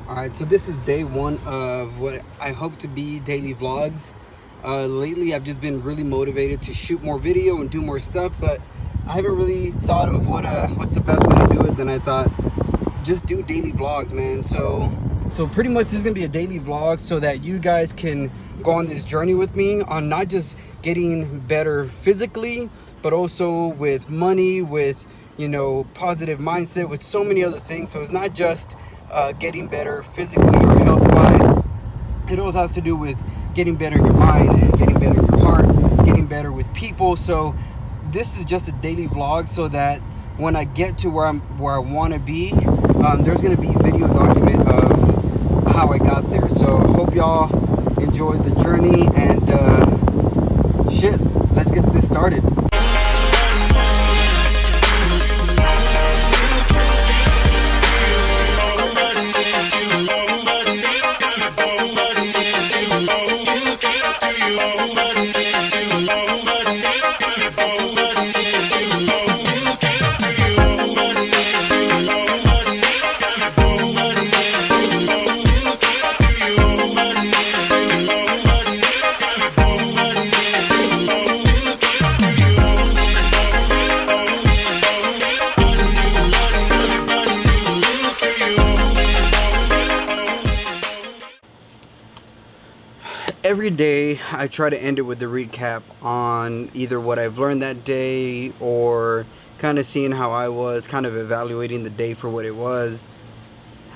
Alright, so this is day one of what I hope to be daily vlogs. Lately I've just been really motivated to shoot more video and do more stuff, but I haven't really thought of what's the best way to do it. Then I thought, just do daily vlogs, man. So pretty much this is gonna be a daily vlog so that you guys can go on this journey with me on not just getting better physically, but also with money, with, you know, positive mindset, with so many other things. So it's not just getting better physically or health wise. It also has to do with getting better in your mind, getting better in your heart, getting better with people. So this is just a daily vlog so that when I get to where I want to be, there's going to be video document of how I got there. So I hope y'all enjoy the journey, and shit, let's get this started. Every day I try to end it with a recap on either what I've learned that day or kind of seeing how I was, kind of evaluating the day for what it was.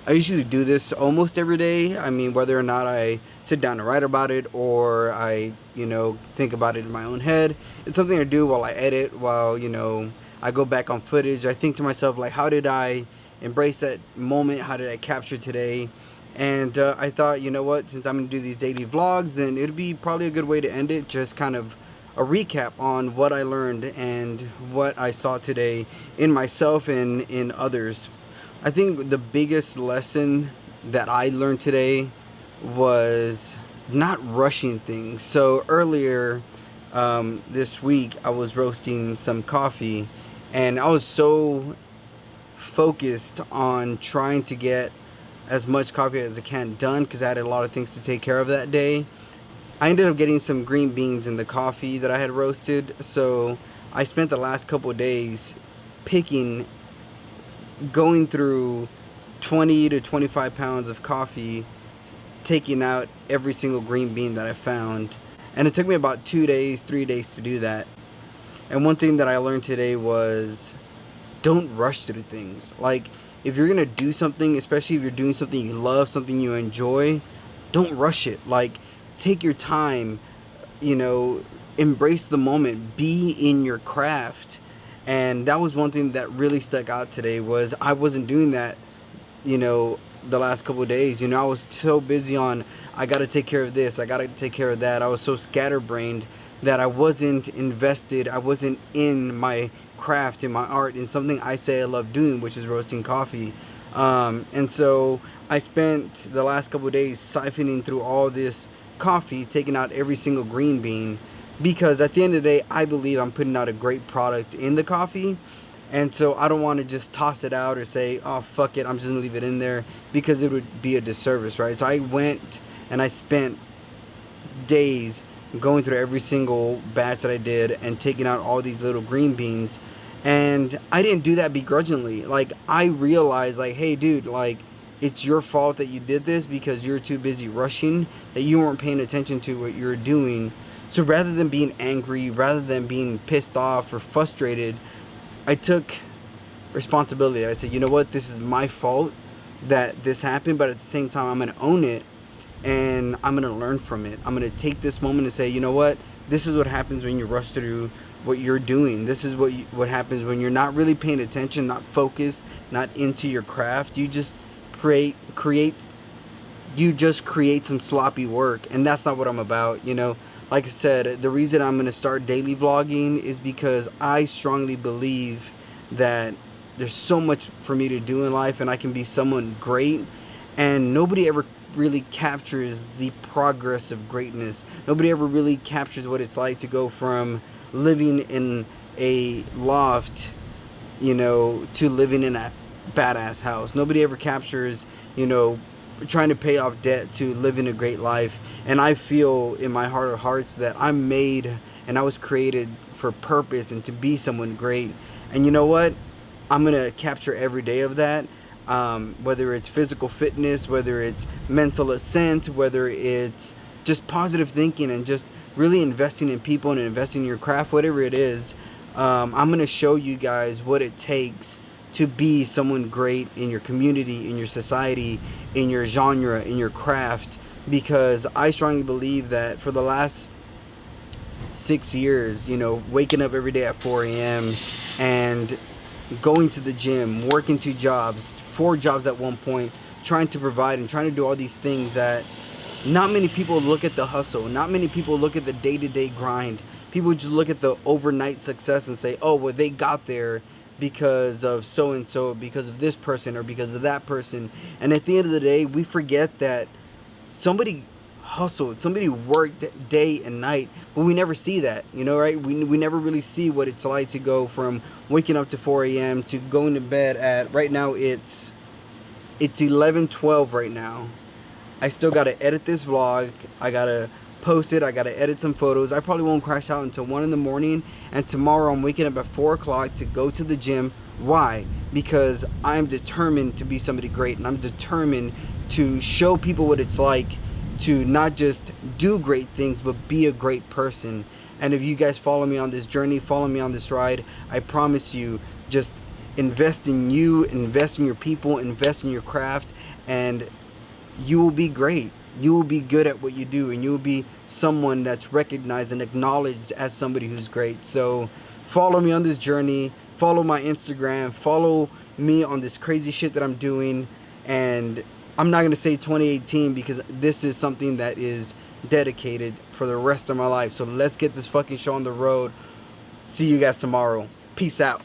I usually do this almost every day. I mean, whether or not I sit down and write about it or I, you know, think about it in my own head, it's something I do while I edit, while, you know, I go back on footage. I think to myself, like, how did I embrace that moment? How did I capture today? And I thought, you know what, since I'm going to do these daily vlogs, then it'd be probably a good way to end it. Just kind of a recap on what I learned and what I saw today in myself and in others. I think the biggest lesson that I learned today was not rushing things. So earlier this week, I was roasting some coffee, and I was so focused on trying to get as much coffee as I can done because I had a lot of things to take care of that day. I ended up getting some green beans in the coffee that I had roasted, so I spent the last couple of days going through 20 to 25 pounds of coffee, taking out every single green bean that I found. And it took me about 2 days, 3 days to do that. And one thing that I learned today was don't rush through things. Like, if you're gonna do something, especially if you're doing something you love, something you enjoy, don't rush it. Like, take your time, you know, embrace the moment, be in your craft. And that was one thing that really stuck out today, was I wasn't doing that, you know, the last couple of days. You know, I was so busy on, I gotta take care of this, I gotta take care of that. I was so scatterbrained that I wasn't invested, I wasn't in my craft, in my art, in something I say I love doing, which is roasting coffee. And so I spent the last couple of days siphoning through all this coffee, taking out every single green bean, because at the end of the day, I believe I'm putting out a great product in the coffee. And so I don't want to just toss it out or say, oh, fuck it, I'm just gonna leave it in there, because it would be a disservice, right? So I went and I spent days going through every single batch that I did and taking out all these little green beans. And I didn't do that begrudgingly. Like, I realized, like, hey dude, like, it's your fault that you did this because you're too busy rushing, that you weren't paying attention to what you're doing. So rather than being angry, rather than being pissed off or frustrated, I took responsibility. I said, you know what, this is my fault that this happened, but at the same time, I'm gonna own it and I'm gonna learn from it. I'm gonna take this moment and say, you know what, this is what happens when you rush through what you're doing. This is what happens when you're not really paying attention, not focused, not into your craft. You just create some sloppy work, and that's not what I'm about. You know, like I said, the reason I'm gonna start daily vlogging is because I strongly believe that there's so much for me to do in life, and I can be someone great, and nobody ever really captures the progress of greatness. Nobody ever really captures what it's like to go from living in a loft, you know, to living in a badass house. Nobody ever captures, you know, trying to pay off debt to living a great life. And I feel in my heart of hearts that I'm made and I was created for purpose and to be someone great. And you know what? I'm going to capture every day of that. Whether it's physical fitness, whether it's mental ascent, whether it's just positive thinking and just really investing in people and investing in your craft, whatever it is, I'm going to show you guys what it takes to be someone great in your community, in your society, in your genre, in your craft. Because I strongly believe that for the last 6 years, you know, waking up every day at 4 a.m. and going to the gym, working 2 jobs, 4 jobs at one point, trying to provide and trying to do all these things that not many people look at the hustle. Not many people look at the day-to-day grind. People just look at the overnight success and say, oh, well, they got there because of so-and-so, because of this person or because of that person. And at the end of the day, we forget that somebody hustled, somebody worked day and night, but we never see that, you know, right? We never really see what it's like to go from waking up to 4 a.m. to going to bed at, right now it's 11:12 right now. I still got to edit this vlog. I got to post it. I got to edit some photos. I probably won't crash out until 1 in the morning. And tomorrow I'm waking up at 4 o'clock to go to the gym. Why? Because I'm determined to be somebody great. And I'm determined to show people what it's like to not just do great things, but be a great person. And if you guys follow me on this journey, follow me on this ride, I promise you, just invest in you, invest in your people, invest in your craft, and you will be great. You will be good at what you do, and you will be someone that's recognized and acknowledged as somebody who's great. So follow me on this journey, follow my Instagram, follow me on this crazy shit that I'm doing. And I'm not going to say 2018 because this is something that is dedicated for the rest of my life. So let's get this fucking show on the road. See you guys tomorrow. Peace out.